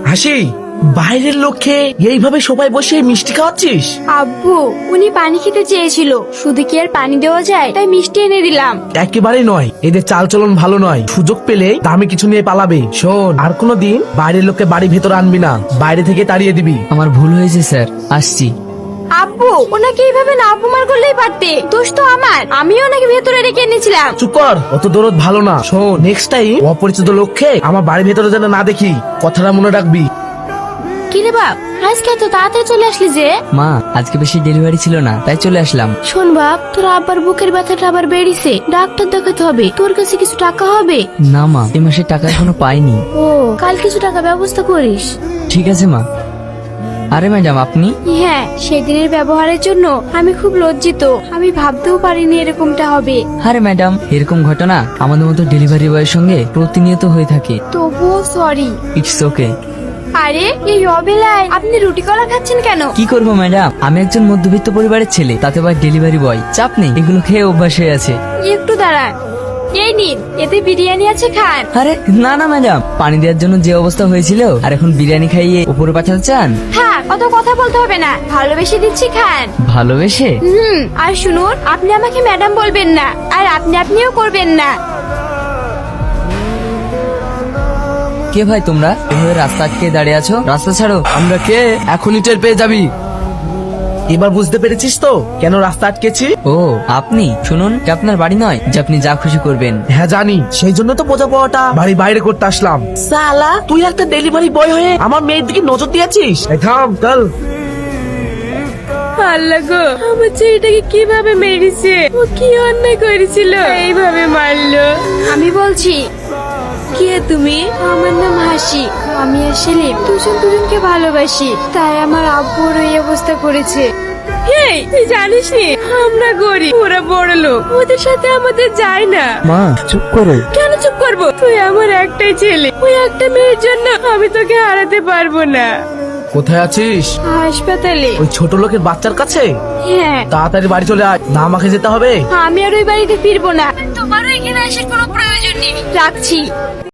হাসি, বাইরের লোককে এইভাবে সবাই বসে মিষ্টি খাওয়াচ্ছিস? আব্বু, উনি পানি খেতে চেয়েছিল, শুধু কি আর পানি দেওয়া যায়, তাই মিষ্টি এনে দিলাম। একেবারেই নয়, এদের চালচলন ভালো নয়। সুযোগ পেলে দামি কিছু নিয়ে পালাবে। শোন, আর কোনোদিন বাইরের লোককে বাড়ি ভেতর আনবি না, বাইরে থেকে তাড়িয়ে দিবি। আমার ভুল হয়েছে স্যার, আসছি। আব্বু, ওনাকে এইভাবে না অপমান করলেই পারতে, দোষ তো আমার, আমিও ওনাকে ভেতরে রেখে এনেছিলাম। চুপ কর, অত দরদ ভালো না। শোন, নেক্সট টাইম অপরিচিত লোককে আমার বাড়ির ভেতরে যেন না দেখি, কথাটা মনে রাখবি। কিরে বাপ, আজকে এত তাড়াতাড়ি চলে আসলি যে? মা, আজকে বেশি ডেলিভারি ছিল না, তাই চলে আসলাম। শোন বাপ, তোর আব্বার বুকের ব্যথাটা আবার বেড়েছে, ডাক্তার দেখাতে হবে। তোর কাছে কিছু টাকা হবে? না মা, এই মাসে টাকা এখনো পাইনি। ও, কাল কিছু টাকা ব্যবস্থা করিস। ঠিক আছে মা। আরে ম্যাডাম, আপনি? হ্যাঁ, সেদিনের ব্যবহারের জন্য আমি খুব লজ্জিত। আমি ভাবতেও পারিনি এরকমটা হবে। আরে ম্যাডাম, এরকম ঘটনা আমাদের মতো ডেলিভারি বয়ের সঙ্গে প্রতিনিয়ত হয়ে থাকে। তবুও সরি। It's okay. আরে, এই অবেলায় আপনি রুটি কলা খাচ্ছেন কেন? কি করবো ম্যাডাম, আমি একজন মধ্যবিত্ত পরিবারের ছেলে, তাতে আবার ডেলিভারি বয়, চাপ নেই, এগুলো খেয়ে অভ্যাস হয়ে আছে। একটু দাঁড়ান, এই নিন, এতে বিরিয়ানি আছে, খান। আরে না না ম্যাডাম, পানি দেওয়ার জন্য যে অবস্থা হয়েছিল, আর এখন বিরিয়ানি খাইয়ে উপরে পাঠাতে চান? হ্যাঁ, অত কথা বলতে হবে না, ভালোবেসে দিচ্ছি, খান। ভালোবেসে? আর শুনুন, আপনি আমাকে ম্যাডাম বলবেন না, আর আপনিও করবেন না। কে ভাই তোমরা, এভাবে রাস্তা আটকে দাঁড়িয়ে আছো? রাস্তা ছাড়ো। আমরা কে এখনই টের পেয়ে যাবি। এবার বুঝতে পেরেছিস তো কেন রাস্তা আটকেছি? ও, আপনি শুনুন, এটা আপনার বাড়ি নয় যে আপনি যা খুশি করবেন। হ্যাঁ জানি, সেই জন্য তো বোঝা পাওয়াটা বাড়ি বাইরে করতে আসলাম। সালা, তুই একটা ডেলিভারি বয় হয়ে আমার মেয়ের দিকে নজর দিয়েছিস? এই থাম, চল। আল্লাহ গো, আমার ছেলেটাকে কিভাবে মেরেছে, ও কি অন্যায় করেছিল এইভাবে মারলো? আমি বলছি, কে তুমি? আমার নাম হাসি। আমি আর সেলিম দুজনকে ভালোবাসি, তাই আমার আব্বুর এই অবস্থা করেছে। এই, তুই জানিস নি আমরা গরিব, ওরা বড় লোক, ওদের সাথে আমাদের যায় না। মা, চুপ করো। কেন চুপ করবো? তুই আমার একটাই ছেলে, ওই একটা মেয়ের জন্য আমি তোকে হারাতে পারবো না। কোথায় আছিস? হাসপাতালে। ওই ছোট লোকের বাচ্চার কাছে? হ্যাঁ। তাড়াতাড়ি বাড়ি চলে আয়, না আমাকে যেতে হবে। আমি আর ওই বাড়িতে ফিরবো না, তোমারও এখানে আসার কোনো প্রয়োজন নেই, রাখছি।